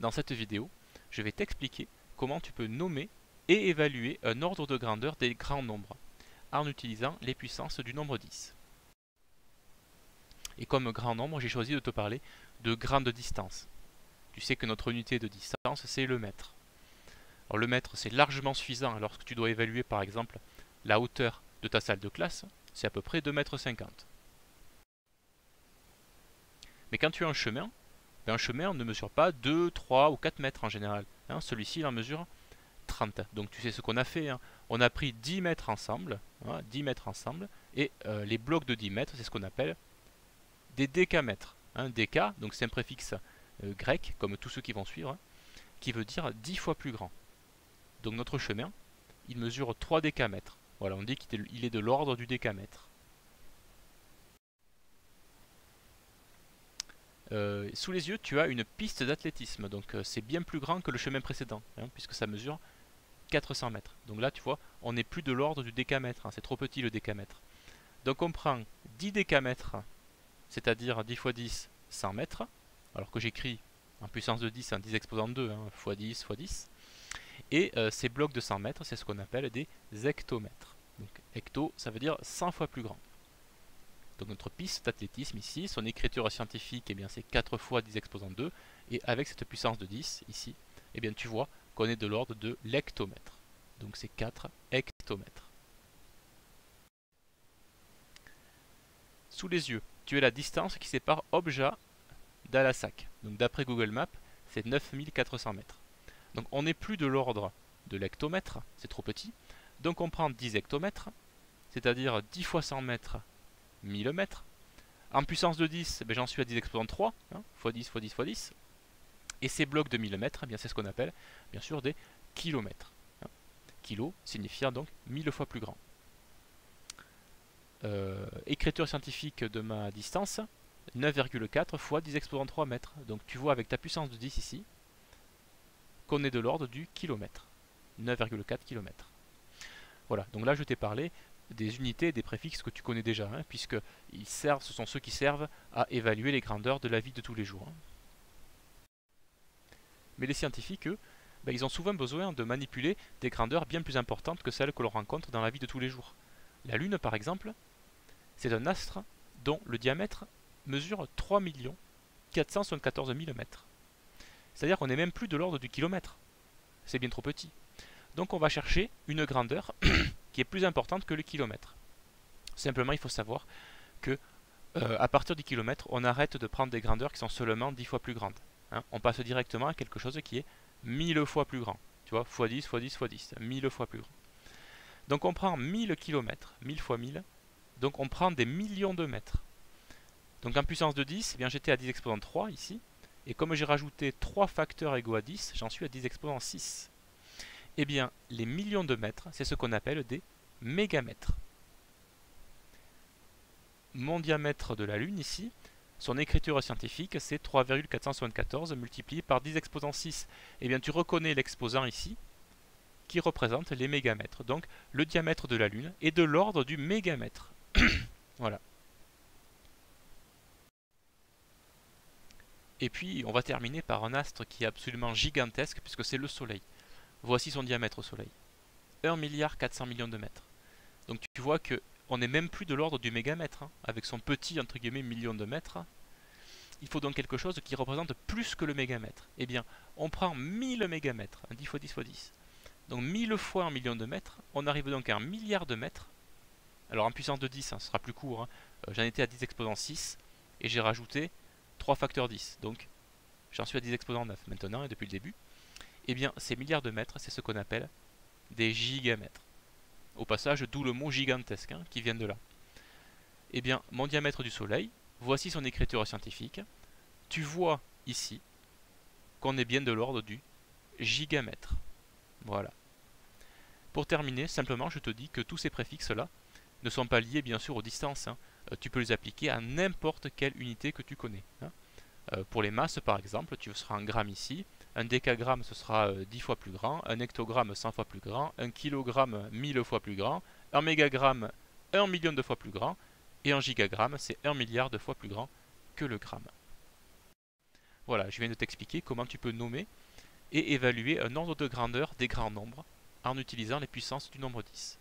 Dans cette vidéo, je vais t'expliquer comment tu peux nommer et évaluer un ordre de grandeur des grands nombres en utilisant les puissances du nombre 10. Et comme grand nombre, j'ai choisi de te parler de grande distance. Tu sais que notre unité de distance, c'est le mètre. Alors le mètre, c'est largement suffisant lorsque tu dois évaluer par exemple la hauteur de ta salle de classe, c'est à peu près 2,50 m. Mais quand tu as un chemin on ne mesure pas 2, 3 ou 4 mètres en général. Celui-ci, il en mesure 30. Donc tu sais ce qu'on a fait. On a pris 10 mètres ensemble, 10 mètres ensemble, et les blocs de 10 mètres, c'est ce qu'on appelle des décamètres. Déca, donc c'est un préfixe grec, comme tous ceux qui vont suivre, qui veut dire 10 fois plus grand. Donc notre chemin, il mesure 3 décamètres. Voilà, on dit qu'il est de l'ordre du décamètre. Sous les yeux, tu as une piste d'athlétisme, donc c'est bien plus grand que le chemin précédent, puisque ça mesure 400 mètres. Donc là, tu vois, on n'est plus de l'ordre du décamètre, c'est trop petit le décamètre. Donc on prend 10 décamètres, c'est-à-dire 10 fois 10, 100 mètres, alors que j'écris en puissance de 10, 10 exposant 2, fois 10 fois 10. Et ces blocs de 100 mètres, c'est ce qu'on appelle des hectomètres. Donc hecto, ça veut dire 100 fois plus grand. Donc notre piste d'athlétisme ici, son écriture scientifique, eh bien c'est 4 fois 10 exposant 2. Et avec cette puissance de 10 ici, eh bien tu vois qu'on est de l'ordre de l'hectomètre. Donc c'est 4 hectomètres. Sous les yeux, tu as la distance qui sépare Obja d'Alassak. Donc d'après Google Maps, c'est 9400 mètres. Donc on n'est plus de l'ordre de l'hectomètre, c'est trop petit. Donc on prend 10 hectomètres, c'est-à-dire 10 fois 100 mètres, 1000 mètres. En puissance de 10, j'en suis à 10 exposant 3, fois 10 fois 10 fois 10. Et ces blocs de 1000 mètres, c'est ce qu'on appelle bien sûr des kilomètres. Kilo signifiant donc 1000 fois plus grand. Écriture scientifique de ma distance, 9,4 fois 10 exposant 3 mètres. Donc tu vois avec ta puissance de 10 ici, qu'on est de l'ordre du kilomètre. 9,4 km. Voilà, donc là je t'ai parlé des unités et des préfixes que tu connais déjà, puisque ce sont ceux qui servent à évaluer les grandeurs de la vie de tous les jours. Mais les scientifiques, eux, ils ont souvent besoin de manipuler des grandeurs bien plus importantes que celles que l'on rencontre dans la vie de tous les jours. La Lune, par exemple, c'est un astre dont le diamètre mesure 3 474 000 mètres. C'est-à-dire qu'on n'est même plus de l'ordre du kilomètre. C'est bien trop petit. Donc on va chercher une grandeur qui est plus importante que le kilomètre. Simplement, il faut savoir que à partir du kilomètre, on arrête de prendre des grandeurs qui sont seulement 10 fois plus grandes. On passe directement à quelque chose qui est 1000 fois plus grand. Tu vois, fois 10, fois 10, fois 10, 1000 fois plus grand. Donc on prend 1000 km, 1000 fois 1000, donc on prend des millions de mètres. Donc en puissance de 10, j'étais à 10 exposant 3 ici, et comme j'ai rajouté 3 facteurs égaux à 10, j'en suis à 10 exposant 6. Eh bien, les millions de mètres, c'est ce qu'on appelle des mégamètres. Mon diamètre de la Lune ici, son écriture scientifique, c'est 3,474 multiplié par 10 exposant 6. Eh bien, tu reconnais l'exposant ici, qui représente les mégamètres. Donc, le diamètre de la Lune est de l'ordre du mégamètre. Voilà. Et puis, on va terminer par un astre qui est absolument gigantesque, puisque c'est le Soleil. Voici son diamètre au Soleil. 1,4 milliard de mètres. Donc tu vois qu'on n'est même plus de l'ordre du mégamètre, avec son petit, entre guillemets, million de mètres. Il faut donc quelque chose qui représente plus que le mégamètre. Eh bien, on prend 1000 mégamètres, 10 fois 10 fois 10. Donc 1000 fois 1 million de mètres, on arrive donc à 1 milliard de mètres. Alors en puissance de 10, ce sera plus court, j'en étais à 10 exposant 6, et j'ai rajouté 3 facteurs 10. Donc j'en suis à 10 exposant 9 maintenant, et depuis le début. Eh bien, ces milliards de mètres, c'est ce qu'on appelle des gigamètres. Au passage, d'où le mot gigantesque qui vient de là. Eh bien, mon diamètre du Soleil, voici son écriture scientifique. Tu vois ici qu'on est bien de l'ordre du gigamètre. Voilà. Pour terminer, simplement, je te dis que tous ces préfixes-là ne sont pas liés, bien sûr, aux distances. Tu peux les appliquer à n'importe quelle unité que tu connais. Pour les masses, par exemple, tu seras en grammes ici. Un décagramme, ce sera 10 fois plus grand. Un hectogramme, 100 fois plus grand. Un kilogramme, 1000 fois plus grand. Un mégagramme, 1 million de fois plus grand. Et un gigagramme, c'est 1 milliard de fois plus grand que le gramme. Voilà, je viens de t'expliquer comment tu peux nommer et évaluer un ordre de grandeur des grands nombres en utilisant les puissances du nombre 10.